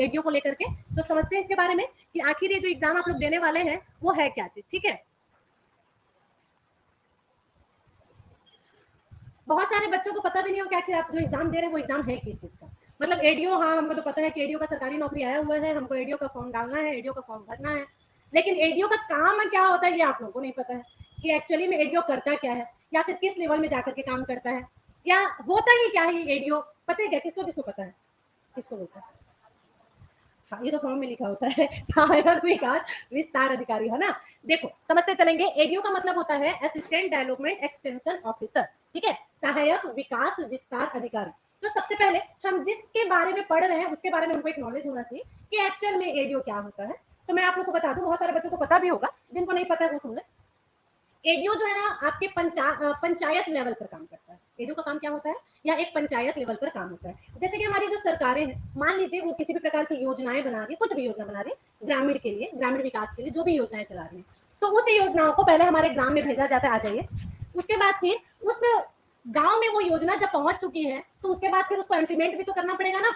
ADO को लेकर के। तो समझते हैं इसके बारे में कि आखिर ये जो एग्जाम आप लोग देने वाले हैं वो है क्या चीज। ठीक है, बहुत सारे बच्चों को पता भी नहीं हो कि आप जो एग्जाम दे रहे हैं वो एग्जाम है किस चीज का। मतलब एडीओ, हाँ हमको तो पता है कि एडीओ का सरकारी नौकरी आया हुआ है, हमको एडीओ का फॉर्म डालना है, एडीओ का फॉर्म भरना है, लेकिन एडीओ का काम क्या होता है ये आप लोगों को नहीं पता है कि एक्चुअली में एडीओ करता क्या है, या फिर किस लेवल में जाकर के काम करता है, या होता ही क्या है ये एडीओ। पता है क्या, किसको किसको पता है, किसको बोलता है? हाँ, ये तो फॉर्म में लिखा होता है सहायक विकास विस्तार अधिकारी, है ना। देखो समझते चलेंगे, एडीओ का मतलब होता है असिस्टेंट डेवलपमेंट एक्सटेंशन ऑफिसर। ठीक है, सहायक विकास विस्तार अधिकारी। तो सबसे पहले हम जिसके बारे में पढ़ रहे हैं उसके बारे में हमको एक नॉलेज होना चाहिए कि एक्चुअल में एडीओ क्या होता है। तो मैं आप लोग को बता दूं, बहुत सारे बच्चों को पता भी होगा, जिनको नहीं पता है वो सुन ले। एडीओ जो है ना आपके पंचायत लेवल पर काम करता है। एडीओ का काम क्या होता है, या एक पंचायत लेवल पर काम होता है। जैसे कि हमारी जो सरकारें हैं, मान लीजिए वो किसी भी प्रकार की योजनाएं बना रही है, कुछ भी योजना बना रही है ग्रामीण के लिए, ग्रामीण विकास के लिए जो भी योजनाएं चला रही है, तो उस योजनाओं को पहले हमारे ग्राम में भेजा जाता है, आ जाइए। उसके बाद फिर उस गांव में वो योजना जब पहुंच चुकी है तो उसके बाद फिर उसको इम्प्लीमेंट भी तो करना पड़ेगा ना।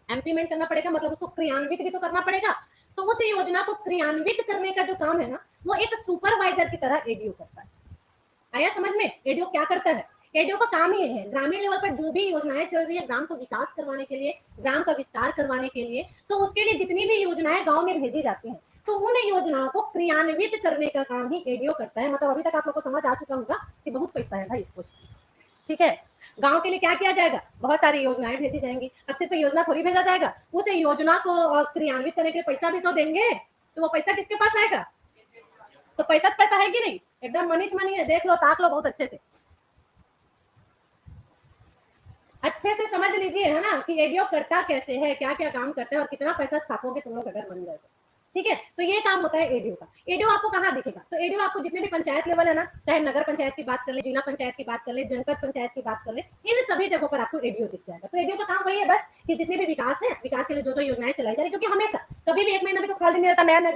इम्प्लीमेंट करना पड़ेगा मतलब उसको क्रियान्वित भी तो करना पड़ेगा। तो उस योजना को क्रियान्वित करने का जो काम है ना, वो एक सुपरवाइजर की तरह एडीओ करता है। आया समझ में, एडीओ क्या करता है? एडीओ का काम ही है ग्रामीण लेवल पर जो भी योजनाएं चल रही है ग्राम को विकास करवाने के लिए, ग्राम का विस्तार करवाने के लिए, तो उसके लिए जितनी भी योजनाएं गांव में भेजी जाती हैं, तो उन योजनाओं को क्रियान्वित करने का काम ही एडीओ करता है। मतलब अभी तक आप लोग को समझ आ चुका होगा कि बहुत पैसा है भाई इस पोस्ट में। ठीक है, गांव के लिए क्या किया जाएगा, बहुत सारी योजनाएं भेजी जाएंगी। अब सिर्फ योजना थोड़ी भेजा जाएगा, उस योजना को क्रियान्वित करने के लिए पैसा भी तो देंगे। तो वो पैसा किसके पास आएगा? तो पैसा है कि नहीं, एकदम मनी मनी है। देख लो, ताक लो बहुत अच्छे से, अच्छे से समझ लीजिए, है ना, कि एडीओ करता कैसे है, क्या क्या काम करता है और कितना पैसा छापोगे तुम लोग अगर बन जाए तो। ठीक है, तो ये काम होता है एडीओ का। एडीओ आपको कहाँ दिखेगा? तो एडीओ आपको जितने भी पंचायत लेवल है ना, चाहे नगर पंचायत की बात कर ले, जिला पंचायत की बात कर ले, जनपद पंचायत की बात कर ले, इन सभी जगहों पर आपको एडीओ दिख जाएगा। तो एडीओ का काम वही है बस कि जितने भी विकास है, विकास के लिए जो जो योजनाएं चलाई जा रही है, क्योंकि हमेशा कभी भी एक महीना भी तो खाली नहीं रहता, नया नया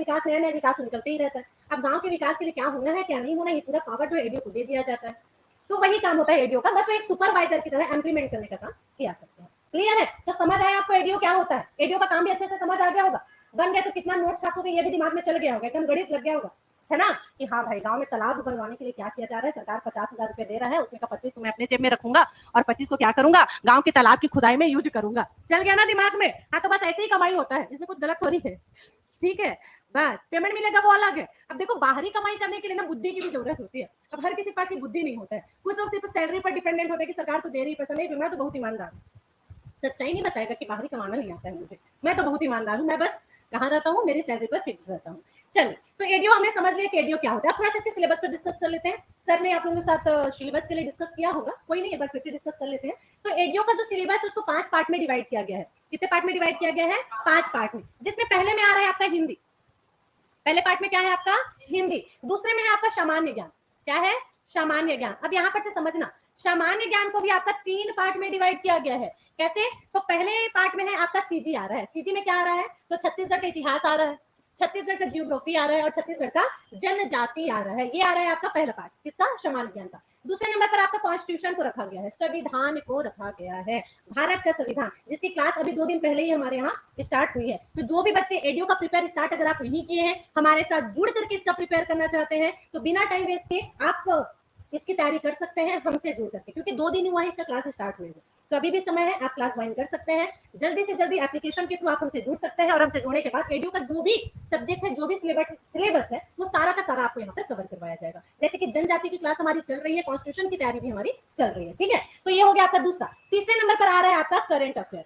विकास तो निकलते ही रहता है। अब गाँव के विकास के लिए क्या होना है क्या नहीं होना, ये पूरा पावर जो एडीओ को दे दिया जाता है। तो वही काम होता है एडीओ का, बस वो एक सुपरवाइजर की तरह इम्प्लीमेंट करने का काम किया करते हैं। क्लियर है? तो समझ आया आपको एडीओ क्या होता है? एडीओ का काम भी अच्छे से समझ आ गया होगा। बन गया तो कितना नोट छापोगे ये भी दिमाग में चल गया होगा, एकदम गणित लग गया होगा, है ना, कि हाँ भाई गांव में तालाब बनवाने के लिए क्या किया जा रहा है, सरकार 50,000 रुपए दे रहा है, उसमें का 25 तो मैं अपने जेब में रखूंगा और 25 को क्या करूंगा, गांव के तालाब की खुदाई में यूज करूंगा। चल गया ना दिमाग में? हाँ, तो बस ऐसे ही कमाई होता है, इसमें कुछ गलत थोड़ी है। ठीक है, बस पेमेंट मिलेगा वो अलग है। अब देखो, बाहरी कमाई करने के लिए ना बुद्धि की भी जरूरत होती है। अब हर किसी के पास ये बुद्धि नहीं होता है, कुछ लोग सिर्फ सैलरी पर डिपेंडेंट होते हैं कि सरकार तो दे रही पैसा। नहीं, मैं तो बहुत ईमानदार हूँ, सच्चाई नहीं बताएगा कि बाहरी कमाना नहीं आता है मुझे, मैं तो बहुत ईमानदार हूँ। मैं बस कहाँ रहता हूँ, मेरी सैलरी पर फिक्स रहता हूँ। चलिए, तो एडीओ हमने समझ लिया कि एडीओ क्या होता है। अब थोड़ा सा इसके सिलेबस पर डिस्कस कर लेते हैं। सर ने आप लोगों के साथ सिलेबस के लिए डिस्कस किया होगा, कोई नहीं, एक बार फिर से डिस्कस कर लेते हैं। तो एडीओ का जो सिलेबस है उसको 5 पार्ट में डिवाइड किया गया है। कितने पार्ट में डिवाइड किया गया है? 5 पार्ट में, जिसमें पहले में आ रहा है आपका हिंदी। पहले पार्ट में क्या है आपका? हिंदी। दूसरे में है आपका सामान्य ज्ञान। क्या है? सामान्य ज्ञान। अब यहाँ पर से समझना, सामान्य ज्ञान को भी आपका 3 पार्ट में डिवाइड किया गया है। कैसे? तो पहले पार्ट में है आपका सीजी आ रहा है। सीजी में क्या आ रहा है? तो छत्तीसगढ़ का इतिहास आ रहा है, छत्तीसगढ़ का जियोग्राफी आ रहा है और छत्तीसगढ़ का जनजाति आ रहा है। ये आ रहा है आपका पहला पार्ट, किसका? सामान्य ज्ञान का। दूसरे नंबर पर आपका कॉन्स्टिट्यूशन को रखा गया है, संविधान को रखा गया है, भारत का संविधान, जिसकी क्लास अभी 2 दिन पहले ही हमारे यहाँ स्टार्ट हुई है। तो जो भी बच्चे एडीओ का प्रिपेयर स्टार्ट अगर आप नहीं किए हैं, हमारे साथ जुड़ करके इसका प्रिपेयर करना चाहते हैं, तो बिना टाइम वेस्ट के आप इसकी तैयारी कर सकते हैं हमसे जुड़ करके, क्योंकि 2 दिन हुआ है इसका क्लास स्टार्ट हुए। तो अभी भी समय है, आप क्लास ज्वाइन कर सकते हैं। जल्दी से जल्दी एप्लीकेशन के थ्रू आप हमसे जुड़ सकते हैं और हमसे जुड़ने के बाद एडीओ का जो भी सब्जेक्ट है, जो भी सिलेबस है, वो सारा का सारा आपको यहाँ पर कवर करवाया जाएगा। जैसे कि जनजाति की क्लास हमारी चल रही है, कॉन्स्टिट्यूशन की तैयारी भी हमारी चल रही है। ठीक है, तो ये हो गया आपका दूसरा। तीसरे नंबर पर आ रहा है आपका current affair.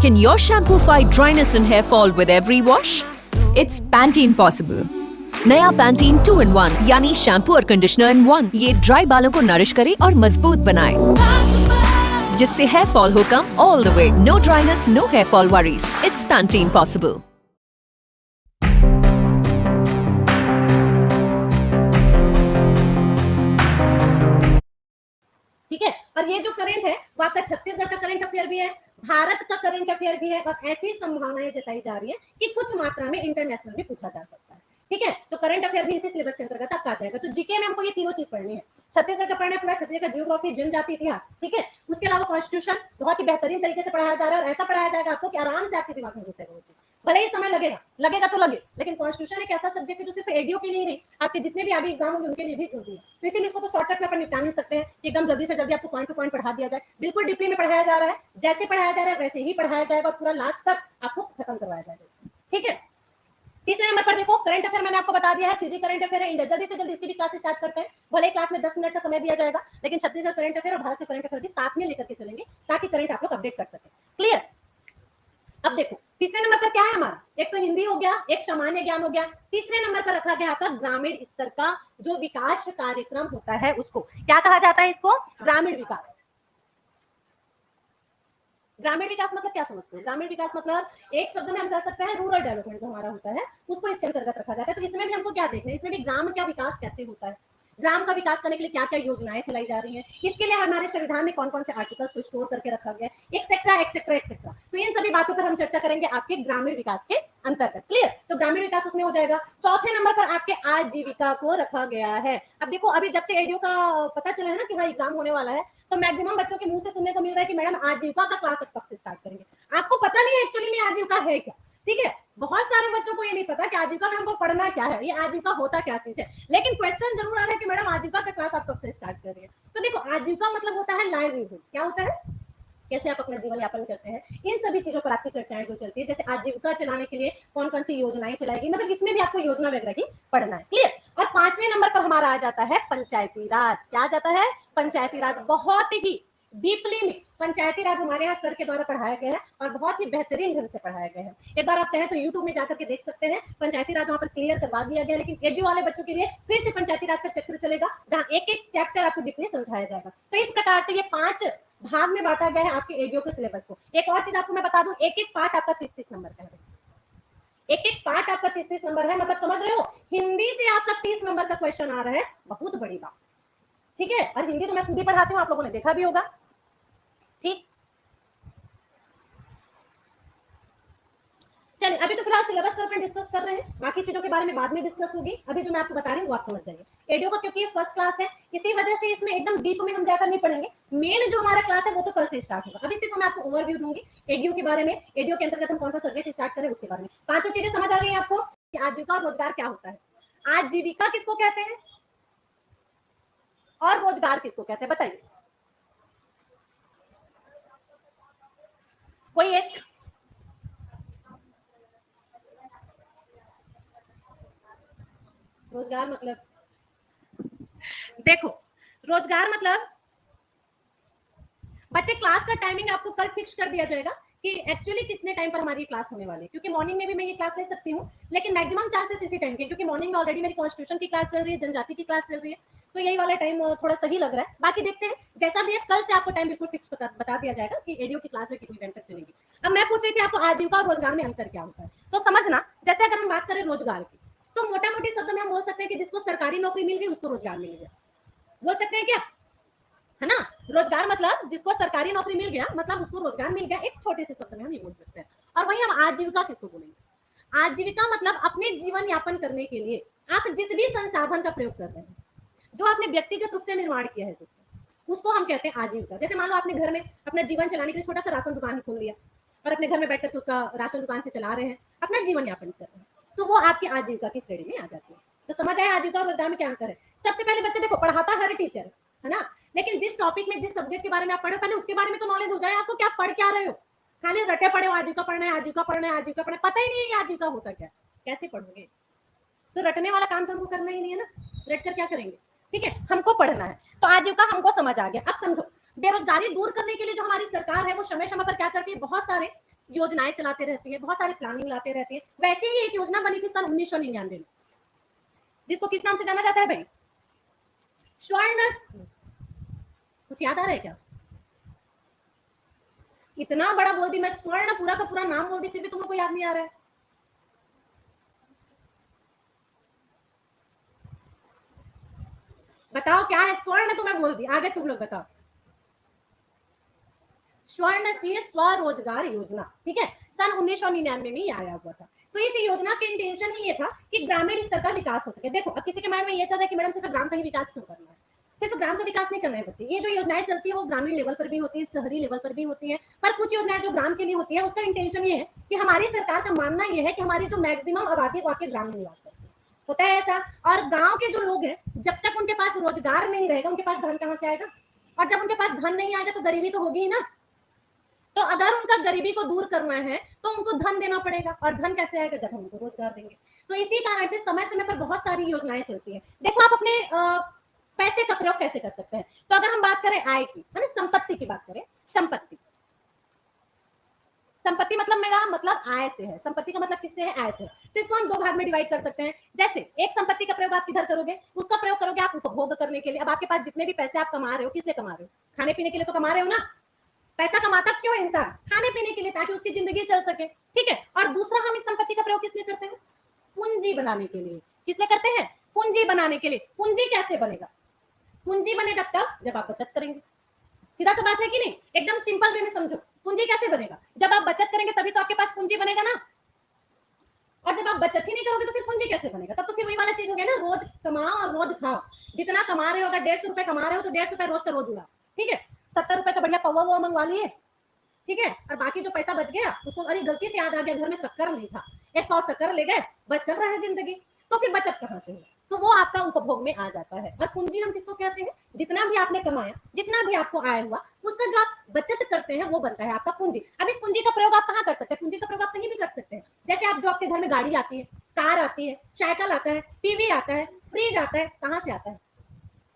Can your shampoo fight dryness and hair fall with every wash? It's Pantene Possible. नया Pantene 2-in-1 यानी शैम्पू और कंडीशनर इन 1। ये ड्राई बालों को नरिश करे और मजबूत बनाए, जिससे हेयर फॉल हो कम all the way. No dryness, no hair fall worries. It's Pantene Possible. ठीक है, और ये जो करंट है वो आपका छत्तीसगढ़ का करंट अफेयर भी है, भारत का करंट अफेयर भी है, और ऐसी संभावनाएं जताई जा रही है कि कुछ मात्रा में इंटरनेशनल भी पूछा जा सकता है। ठीक है। तो करंट अफेयर भी इसी सिलेबस के अंतर्गत आपका आ जाएगा। तो जीके में हमको ये तीनों चीज पढ़नी है। छत्तीसगढ़ का पढ़ना है पूरा, छत्तीसगढ़ का ज्योग्राफी, जनजाति इतिहास, ठीक है। उसके अलावा कॉन्स्टिट्यूशन बहुत ही बेहतरीन तरीके से पढ़ाया जा रहा है और ऐसा पढ़ाया जाएगा आपको कि आराम से आपके दिमाग में घुसेगा वो चीज। भले ही समय लगेगा तो लगे, लेकिन कॉन्स्टिट्यूशन एक ऐसा सब्जेक्ट है जो सिर्फ एडीओ के लिए नहीं, आपके जितने भी आगे एग्जाम होंगे उनके लिए भी जरूरी है। तो इसीलिए इसको तो शॉर्टकट में अपन निपटा नहीं सकते हैं कि एकदम जल्दी से जल्दी आपको पॉइंट टू पॉइंट पढ़ा दिया जाए। बिल्कुल डीपली में पढ़ाया जा रहा है, जैसे पढ़ाया जा रहा है वैसे ही पढ़ाया जाएगा और पूरा लास्ट तक आपको खत्म करवाया जाएगा, ठीक है। तीसरे नंबर पर देखो, करंट अफेयर मैंने आपको बता दिया है, सीजी करंट अफेयर है, इंडिया। जल्दी से जल्दी इसकी भी क्लास स्टार्ट करते हैं। भले क्लास में 10 मिनट का समय दिया जाएगा, लेकिन छत्तीसगढ़ करंट अफेयर और भारत के करंट अफेयर भी साथ में लेकर के चलेंगे ताकि करंट आप लोग अपडेट कर सके। क्लियर। अब देखो तीसरे नंबर पर क्या है हमारा, एक तो हिंदी हो गया, एक सामान्य ज्ञान हो गया। तीसरे नंबर पर रखा गया आपका ग्रामीण स्तर का जो विकास कार्यक्रम होता है, उसको क्या कहा जाता है, इसको ग्रामीण विकास। ग्रामीण विकास मतलब क्या समझते हैं? ग्रामीण विकास मतलब एक शब्द में हम कह सकते हैं रूरल डेवलपमेंट जो हमारा होता है उसको इसके अंतर्गत रखा जाता है। तो इसमें भी हमको क्या देखना है, इसमें भी ग्राम का विकास कैसे होता है, ग्राम का विकास करने के लिए क्या क्या योजनाएं चलाई जा रही हैं, इसके लिए हमारे संविधान में कौन कौन से आर्टिकल्स को स्टोर करके रखा गया है, एक्सेट्रा एक्सेट्रा एक्सेट्रा। तो इन सभी बातों पर हम चर्चा करेंगे आपके ग्रामीण विकास के अंतर्गत। क्लियर। तो ग्रामीण विकास उसमें हो जाएगा। चौथे नंबर पर आपके आजीविका को रखा गया है। अब देखो अभी जब से एडीओ का पता चला है ना कि हाँ एग्जाम होने वाला है, तो मैक्सिमम बच्चों के मुंह से सुनने को मिल रहा है कि मैडम आजीविका का क्लास अब कब से स्टार्ट करेंगे। आपको पता नहीं है एक्चुअली में आजीविका है क्या, ठीक है। बहुत सारे बच्चों को ये नहीं पता कि आजीविका में हमको पढ़ना क्या है, ये आजीविका होता क्या चीज है। लेकिन क्वेश्चन जरूर आ रहा है कि मैडम आजीविका का क्लास आप कब से स्टार्ट कर रही है। तो देखो आजीविका मतलब होता है लाइवलीहुड। क्या होता है, कैसे आप अपना जीवन यापन करते हैं, इन सभी चीजों पर आपकी चर्चाएं जो चलती है। जैसे आजीविका चलाने के लिए कौन कौन सी योजनाएं चलाएगी, मतलब इसमें भी आपको योजना वगैरह की पढ़ना है। क्लियर। और पांचवें नंबर पर हमारा आ जाता है पंचायती राज। क्या आ जाता है, पंचायती राज। बहुत ही डीपली में पंचायती राज हमारे यहाँ सर के द्वारा पढ़ाया गया है और बहुत ही बेहतरीन ढंग से पढ़ाया गया है। एक बार आप चाहें तो यूट्यूब में जाकर के देख सकते हैं, पंचायती राज वहां पर क्लियर करवा दिया गया। लेकिन एडीओ वाले बच्चों के लिए फिर से पंचायती राज का चक्र चलेगा, जहां एक एक चैप्टर आपको डीपली समझाया जाएगा। तो इस प्रकार से ये 5 भाग में बांटा गया है आपके एडीओ के सिलेबस को। एक और चीज आपको मैं बता दूं, एक एक पार्ट आपका 30-30 नंबर का है। एक एक पार्ट आपका 30-30 नंबर है, मतलब समझ रहे हो, हिंदी से आपका 30 नंबर का क्वेश्चन आ रहा है, बहुत बड़ी बात, ठीक है। और हिंदी तो मैं खुद ही पढ़ाती हूँ, आप लोगों ने देखा भी होगा, ठीक। चलिए अभी तो फिलहाल सिलेबस पर अपन डिस्कस कर रहे हैं, बाकी चीजों के बारे में बाद में डिस्कस होगी। अभी जो मैं आपको बता रही हूँ वो आप समझ जाइए। एडीओ का क्योंकि ये फर्स्ट क्लास है, इसी वजह से इसमें एकदम डीप में हम जाकर नहीं पढ़ेंगे। मेन जो हमारा क्लास है वो तो कल से स्टार्ट होगा। अभी सिर्फ मैं आपको ओवरव्यू दूंगी एडीओ के बारे में, एडीओ के अंतर्गत हम कौन सा सब्जेक्ट स्टार्ट करें उसके बारे में। पांचों चीजें समझ आ गई है आपको कि आजीविका और रोजगार क्या होता है, आजीविका किसको कहते हैं और रोजगार किसको कहते हैं, बताइए कोई एक। रोजगार मतलब, देखो रोजगार मतलब बच्चे क्लास का टाइमिंग आपको कल फिक्स कर दिया जाएगा कि एक्चुअली कितने टाइम पर हमारी क्लास होने वाली है। क्योंकि मॉर्निंग में भी मैं ये क्लास ले सकती हूँ, लेकिन मैक्सिमम चांसेस इसी टाइम के, क्योंकि मॉर्निंग में ऑलरेडी मेरी कॉन्स्टिट्यूशन की क्लास चल रही है, जनजाति की क्लास चल रही है, तो यही वाला टाइम थोड़ा सही लग रहा है। बाकी देखते हैं जैसा भी है, कल से आपको टाइम बिल्कुल फिक्स बता दिया जाएगा कि एडीओ की क्लास में कितनी टाइम तक चलेगी। अब मैं पूछ रही थी आपको आजीविका और रोजगार में अंतर क्या होता है, तो समझना। जैसे अगर हम बात करें रोजगार की, तो मोटा मोटी शब्द में हम बोल सकते हैं कि जिसको सरकारी नौकरी मिल गई उसको रोजगार मिल गया, बोल सकते हैं क्या, है ना। रोजगार मतलब जिसको सरकारी नौकरी मिल गया मतलब उसको रोजगार मिल गया, एक छोटे से शब्द में हम ये बोल सकते हैं। और वहीं हम आजीविका किसको बोलेंगे, आजीविका मतलब अपने जीवन यापन करने के लिए आप जिस भी संसाधन का प्रयोग कर रहे हैं, जो आपने व्यक्तिगत रूप से निर्माण किया है जिसका, उसको हम कहते हैं आजीविका। जैसे मान लो आपने घर में अपना जीवन चलाने के लिए छोटा सा राशन दुकान खोल लिया और अपने घर में बैठकर के उसका राशन दुकान से चला रहे हैं, अपना जीवन यापन कर रहे हैं, तो वो आपकी आजीविका की श्रेणी में आ जाती है। तो समझ आया आजीविका और रोजगार में क्या अंतर है। सबसे पहले बच्चे देखो, पढ़ाता हर टीचर है ना, लेकिन जिस टॉपिक में जिस सब्जेक्ट के बारे में आप पढ़े, पहले उसके बारे में तो नॉलेज हो जाए आपको, क्या पढ़ क्या रहे हो। खाली रटे पड़े हो आजीविका पढ़ना है, आजीविका पढ़ना है, आजीविका पढ़ना, पता ही नहीं है कि आजीविका होता क्या, कैसे पढ़ोगे। तो रटने वाला काम तो हमको करना ही नहीं है ना, रट कर क्या करेंगे, ठीक है, हमको पढ़ना है। तो आजीविका हमको समझ आ गया। अब समझो, बेरोजगारी दूर करने के लिए जो हमारी सरकार है वो समय समय पर क्या करती है, बहुत सारे योजनाएं चलाते रहती है, बहुत सारे प्लानिंग लाते रहती है। वैसे ही एक योजना बनी थी सन 1999 में, जिसको किस नाम से जाना जाता है भाई, स्वर्ण, कुछ याद आ रहा है क्या, इतना बड़ा बोल दी मैं, स्वर्ण पूरा का पूरा नाम बोल दी, फिर भी तुम लोग को याद नहीं आ रहा है। बताओ क्या है, स्वर्ण तो मैं बोल दी, आगे तुम लोग बताओ। स्वर्ण सिंह स्वरोजगार योजना, ठीक है, सन 1999 में ही आया हुआ था। तो इस योजना के इंटेंशन ही ये था कि ग्रामीण स्तर का विकास हो सके। देखो अब किसी के माइंड में ये चल रहा है कि मैडम सिर्फ ग्राम का ही विकास क्यों करना है, सिर्फ ग्राम का विकास नहीं करना है बच्चे। ये जो योजनाएं चलती है वो ग्रामीण लेवल पर भी होती है, शहरी लेवल पर भी होती है, पर कुछ योजनाएं जो ग्राम के लिए होती है उसका इंटेंशन ये है कि हमारी सरकार का मानना ये है कि हमारी जो मैक्सिमम आबादी वो आपके ग्राम में निवास करती है, होता है ऐसा। और गांव के जो लोग हैं जब तक उनके पास रोजगार नहीं रहेगा उनके पास धन कहाँ से आएगा, और जब उनके पास धन नहीं आएगा तो गरीबी तो होगी ही ना। तो अगर उनका गरीबी को दूर करना है तो उनको धन देना पड़ेगा, और धन कैसे आएगा, जब हम उनको रोजगार देंगे। तो इसी कारण से समय समय पर बहुत सारी योजनाएं चलती है। देखो आप अपने पैसे का प्रयोग कैसे कर सकते हैं, तो अगर हम बात करें आय की, है ना, संपत्ति की बात करें, संपत्ति संपत्ति मतलब मेरा मतलब आय से है, संपत्ति का मतलब किससे है, आय से है। तो इसको हम दो भाग में डिवाइड कर सकते हैं। जैसे एक संपत्ति का प्रयोग आप किधर करोगे, उसका प्रयोग करोगे आप उपभोग करने के लिए। अब आपके पास जितने भी पैसे आप कमा रहे हो, किस लिए कमा रहे हो, खाने पीने के लिए तो कमा रहे हो ना। पैसा कमाता क्यों है इंसान, खाने पीने के लिए, ताकि उसकी जिंदगी चल सके, ठीक है। और दूसरा हम इस संपत्ति का प्रयोग किस लिए करते हैं, पूंजी बनाने के लिए। किस लिए करते हैं, पूंजी बनाने के लिए। पूंजी कैसे बनेगा, पूंजी बनेगा तब जब आप बचत करेंगे। सीधा सा बात है कि नहीं, एकदम सिंपल वे में समझो। पूंजी कैसे बनेगा, जब आप बचत करेंगे तभी तो आपके पास पूंजी बनेगा ना। और जब आप बचत ही नहीं करोगे तो फिर पूंजी कैसे बनेगा, तब तो फिर वही वाला चीज हो गया ना, रोज कमाओ और रोज खाओ। जितना कमा रहे हो, अगर 150 रुपए कमा रहे हो तो 150 रुपए रोज का रोज उड़ा, ठीक है। 70 रुपए का बढ़िया पौवा वो मंगवा लिए, ठीक है। और बाकी जो पैसा बच गया उसको, अरे गलती से याद आ गया घर में शक्कर नहीं था, एक पाव शक्कर ले गए, बच चल रहा है जिंदगी। तो फिर बचत कहाँ से है, तो वो आपका उपभोग में आ जाता है। और पूंजी हम किसको कहते हैं, जितना भी आपने कमाया, जितना भी आपको आय हुआ, उसका जो आप बचत करते हैं वो बनता है आपका पूंजी। अब इस पूंजी का प्रयोग आप कहाँ कर सकते हैं, पूंजी का प्रयोग आप कहीं भी कर सकते हैं। जैसे आप जो आपके घर में गाड़ी आती है, कार आती है, साइकिल आता है, टीवी आता है, फ्रिज आता है, कहाँ से आता है,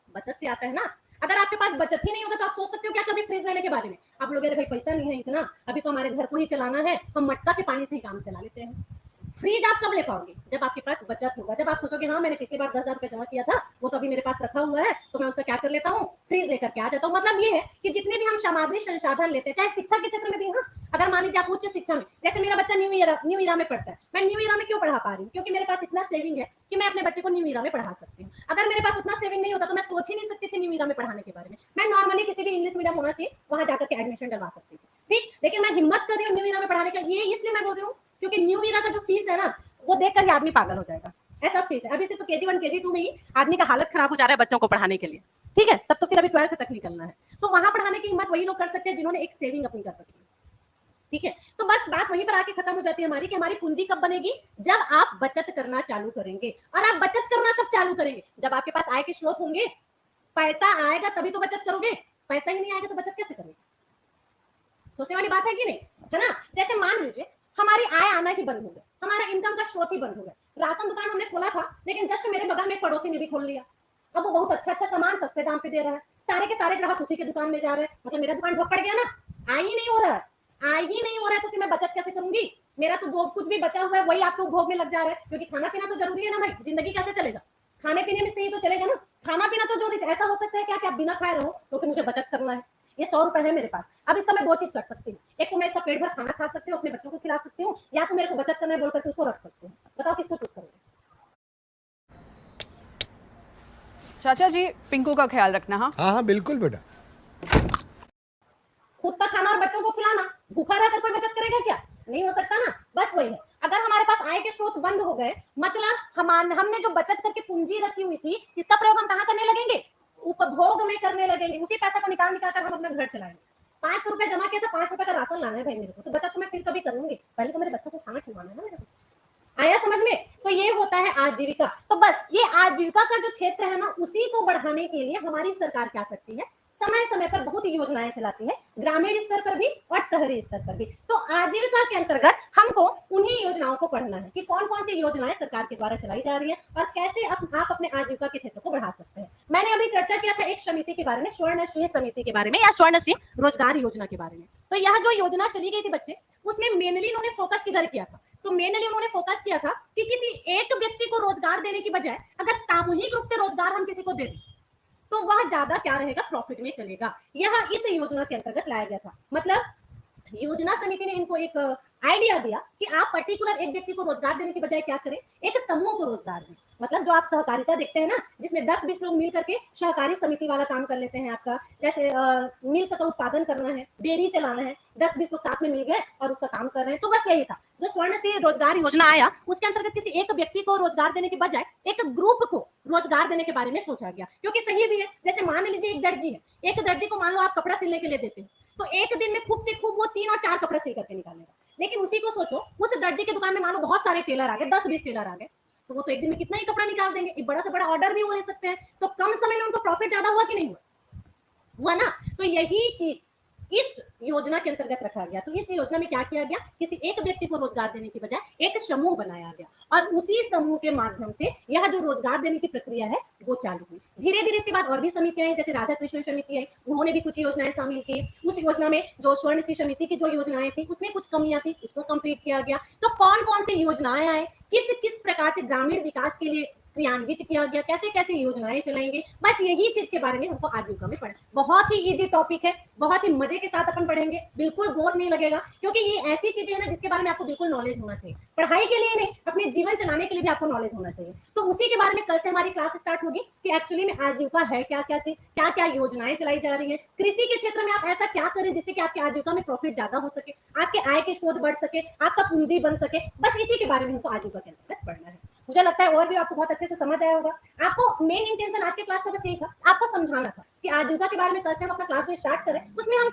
बचत से आता है ना। अगर आपके पास बचत ही नहीं होगा तो आप सोच सकते हो क्या कभी फ्रिज लेने के बारे में, आप लोग, अरे भाई पैसा नहीं है इतना, अभी तो हमारे घर को ही चलाना है, हम मटका के पानी से ही काम चला लेते हैं। फ्रीज आप कब ले पाओगे, जब आपके पास बचत होगा, जब आप सोचोगे हाँ मैंने पिछली बार 10,000 रुपए जमा किया था, वो तो अभी मेरे पास रखा हुआ है, तो मैं उसका क्या कर लेता हूँ, फ्रीज लेकर के आ जाता हूँ। मतलब ये है कि जितने भी हम सामग्री संसाधन लेते हैं, चाहे शिक्षा के क्षेत्र में भी, हाँ, अगर मान लीजिए आप उच्च शिक्षा में, जैसे मेरा बच्चा न्यू ईरा में पढ़ता है, मैं न्यू ईरा में क्यों पढ़ा पा रही हूँ, क्योंकि मेरे पास इतना सेविंग है कि मैं अपने बच्चे को न्यू ईरा में पढ़ा सकती हूँ। अगर मेरे पास उतना सेविंग नहीं होता तो मैं सोच ही नहीं सकती थी न्यू ईरा में पढ़ाने के बारे में। मैं नॉर्मली किसी भी इंग्लिश मीडियम होना चाहिए वहां जाकर के एडमिशन डलवा सकती थी, ठीक। लेकिन मैं हिम्मत कर रही हूँ न्यू ईरा में पढ़ाने का, ये इसलिए मैं बोल रही हूँ क्योंकि न्यू ईरा का जो फीस है ना, वो देखकर ही आदमी पागल हो जाएगा, ऐसा फीस है। अभी सिर्फ KG 1 KG 2 में ही आदमी का हालत खराब हो जा रहा है बच्चों को पढ़ाने के लिए, ठीक है। तब तो फिर अभी 12th तक निकलना है, तो वहां पढ़ाने की हिम्मत वही लोग कर सकते हैं जिन्होंने एक सेविंग अपनी कर रखी है, ठीक है। तो बस बात वहीं पर आके खत्म हो जाती है हमारी, कि हमारी पूंजी कब बनेगी, जब आप बचत करना चालू करेंगे। और आप बचत करना कब चालू करेंगे, जब आपके पास आय के स्रोत होंगे। पैसा आएगा तभी तो बचत करोगे, पैसा ही नहीं आएगा तो बचत कैसे करोगे, सोचने वाली बात है कि नहीं, है ना। जैसे मान लीजिए हमारी आय आना ही बंद हो गया, हमारा इनकम का स्रोत ही बंद हो गया। राशन दुकान हमने खोला था, लेकिन जस्ट मेरे बगल में एक पड़ोसी ने भी खोल लिया, अब वो बहुत अच्छा अच्छा सामान सस्ते दाम पे दे रहा है, सारे के सारे ग्राहक उसी की दुकान में जा रहे हैं, मतलब मेरा दुकान ठप पड़ गया ना, आय ही नहीं हो रहा है, आय ही नहीं हो रहा है, तो फिर मैं बचत कैसे करूंगी। मेरा तो जो कुछ भी बचा हुआ है वही आपको उपभोग में लग जा रहा है, क्योंकि खाना पीना तो जरूरी है ना भाई, जिंदगी कैसे चलेगा, खाने पीने में से ही तो चलेगा ना। खाना पीना तो जरूरी, ऐसा हो सकता है क्या कि आप बिना खाए रहो, तो मुझे बचत करना है, ये 100 रुपए है मेरे पास, अब इसका मैं दो चीज कर सकती हूँ, एक तो मैं इसका पेट भर खाना खा सकती हूँ, अपने बच्चों को खिला सकती हूँ, या तो मेरे को बचत करना है बोल करके उसको रख सकती हूँ। बताओ किसको चूज करोगे। चाचा जी पिंकू का ख्याल रखना। हाँ हाँ बिल्कुल बेटा। खुद का खाना और बच्चों को खिलाना, भूखा रहकर कोई बचत करेगा क्या, नहीं हो सकता ना। बस वही है, अगर हमारे पास आय के स्रोत बंद हो गए, मतलब हमने जो बचत करके पूंजी रखी हुई थी, इसका प्रयोग हम कहाँ करने लगेंगे, उपभोग में करने लगेंगे। उसी पैसा को निकाल निकाल कर हम अपना घर चलाएंगे। 500 रुपए जमा किया था, 5 रुपए का राशन लाना है भाई मेरे को, तो बचत तो मैं फिर कभी करूंगी, पहले तो मेरे बच्चों को खाना खिलाना है ना मेरे को। आया समझ में, तो ये होता है आजीविका। तो बस ये आजीविका का जो क्षेत्र है ना, उसी को बढ़ाने के लिए हमारी सरकार क्या करती है, समय समय पर बहुत योजनाएं चलाती है, ग्रामीण स्तर पर भी और शहरी स्तर पर भी। तो आजीविका के अंतर्गत हमको उन्हीं योजनाओं को पढ़ना है कि कौन कौन सी योजनाएं सरकार के द्वारा चलाई जा रही है और कैसे आप अपने आजीविका के क्षेत्र को बढ़ा सकते हैं। मैंने अभी चर्चा किया था एक समिति के बारे में, स्वर्ण सिंह समिति के बारे में, या स्वर्ण सिंह रोजगार योजना के बारे में। तो यह जो योजना चली गई थी बच्चे, उसमें मेनली उन्होंने फोकस किधर किया था, तो मेनली उन्होंने फोकस किया था कि किसी एक व्यक्ति को रोजगार देने की बजाय अगर सामूहिक रूप से रोजगार हम किसी को दे दें तो वह ज्यादा क्या रहेगा, प्रॉफिट में चलेगा। यह इस योजना के अंतर्गत लाया गया था। मतलब योजना समिति ने इनको एक आइडिया दिया कि आप पर्टिकुलर एक व्यक्ति को रोजगार देने के बजाय क्या करें, एक समूह को रोजगार दें। मतलब जो आप सहकारिता देखते हैं ना, जिसमें 10-20 लोग मिल करके सहकारी समिति वाला काम कर लेते हैं आपका, जैसे मिल्क का उत्पादन करना है, डेयरी चलाना है, 10-20 लोग साथ में मिल गए और उसका काम कर रहे हैं। तो बस यही था जो स्वर्ण सिंह रोजगार योजना आया, उसके अंतर्गत किसी एक व्यक्ति को रोजगार देने के बजाय एक ग्रुप को रोजगार देने के बारे में सोचा गया, क्योंकि सही भी है। जैसे मान लीजिए एक दर्जी है, एक दर्जी को मान लो आप कपड़ा सिलने के लिए देते हैं, तो एक दिन में खूब से खूब वो 3 और 4 कपड़ा सिल करके निकालेगा। लेकिन उसी को सोचो, उस दर्जी की दुकान में मान लो बहुत सारे टेलर आ गए, 10-20 टेलर आ गए, तो वो तो एक दिन में कितना ही कपड़ा निकाल देंगे, एक बड़ा से बड़ा ऑर्डर भी वो ले सकते हैं। तो कम समय में उनको प्रॉफिट ज्यादा हुआ कि नहीं हुआ ना। तो यही चीज इस योजना के अंतर्गत रखा गया। तो इस योजना में क्या किया गया, किसी एक व्यक्ति को रोजगार देने के बजाय एक समूह बनाया गया और उसी समूह के माध्यम से यह जो रोजगार देने की प्रक्रिया है वो चालू हुई। धीरे धीरे इसके बाद और भी समितियां हैं, जैसे राधा कृष्ण समिति है, उन्होंने भी कुछ योजनाएं शामिल की। उस योजना में जो स्वर्ण सिंह समिति की जो योजनाएं थी उसमें कुछ कमियां थी, उसको कंप्लीट किया गया। तो कौन कौन सी योजनाएं आए, किस किस प्रकार से ग्रामीण विकास के लिए क्रियान्वित किया गया, कैसे कैसे योजनाएं चलेंगे, बस यही चीज के बारे में हमको आजीविका में पढ़ा। बहुत ही इजी टॉपिक है, बहुत ही मजे के साथ अपन पढ़ेंगे, बिल्कुल बोर नहीं लगेगा, क्योंकि ये ऐसी चीजें हैं ना जिसके बारे में आपको बिल्कुल नॉलेज होना चाहिए। पढ़ाई के लिए नहीं, अपने जीवन चलाने के लिए भी आपको नॉलेज होना चाहिए। तो उसी के बारे में कल से हमारी क्लास स्टार्ट होगी कि एक्चुअली में आजीविका है क्या क्या चीज, क्या क्या योजनाएं चलाई जा रही है, कृषि के क्षेत्र में आप ऐसा क्या करें जिससे कि आपकी आजीविका में प्रॉफिट ज्यादा हो सके, आपके आय के स्रोत बढ़ सके, आपका पूंजी बन सके। बस इसी के बारे में हमको आजीविका के अंतर्गत पढ़ना है। मुझे लगता है और भी आपको बहुत अच्छे से समझ आया होगा। आपको मेन इंटेंशन आज के क्लास का बस यही था, आपको समझाना था कि आजीविका के बारे में कल से हम अपना क्लास जो स्टार्ट करें उसमें हम